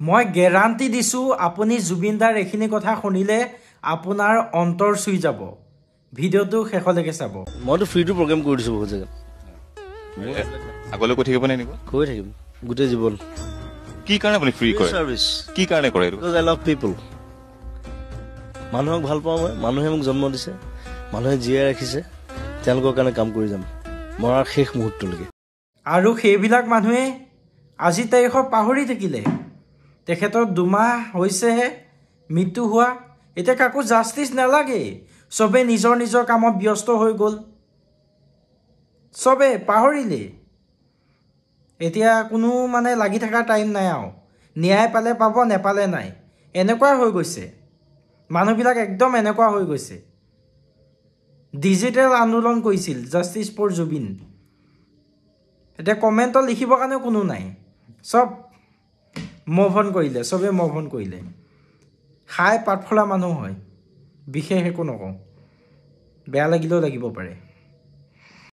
মই গ্যাৰান্টি দিছোঁ আপুনি জুবিনদাৰ এইখিনি কথা শুনিলে আপোনাৰ অন্তৰ চুই যাব ভিডিঅ'টো শেষলৈকে চাব মইতো ফ্ৰীটো প্ৰগ্ৰেম কৰি দিছোঁ বহুত জেগাত আগলৈ কৈ থাকিব নে নিব কৈ থাকিম গোটেই জীৱন কি কাৰণে আপুনি ফ্ৰী কৰে সাৰ্ভিস কি কাৰণে কৰে বিকজ আই লাভ পিপল মানুহক ভাল পাওঁ মই মানুহে মোক জন্ম দিছে মানুহে জীয়াই ৰাখিছে তেওঁলোকৰ কাৰণে কাম কৰি যাম মৰাৰ শেষ মুহূৰ্তলৈকে আৰু সেইবিলাক মানুহে আজি তাৰিখত পাহৰি থাকিলে তেখেতৰ 2 মাহ হৈছেহে মৃত্যু হোৱা এতিয়া কাকো জাষ্টিছ নালাগে চবে নিজৰ নিজৰ কামত ব্যস্ত হৈ গ'ল চবে পাহৰিলে এতিয়া কোনো মানে লাগি থকা টাইম নাই আৰু ন্যায় পালে পাব নেপালে নাই এনেকুৱা হৈ গৈছে মানুহবিলাক একদম এনেকুৱা হৈ গৈছে ডিজিটেল আন্দোলন কৰিছিল জাষ্টিছ ফৰ জুবিন এতিয়া কমেণ্টত লিখিবৰ কাৰণে কোনো নাই চব মুভ অন কৰিলে চবে মুভ অন কৰিলে খাই পাত ফলা মানুহ হয় বিশেষ একো নকওঁ বেয়া লাগিলেও লাগিব পাৰে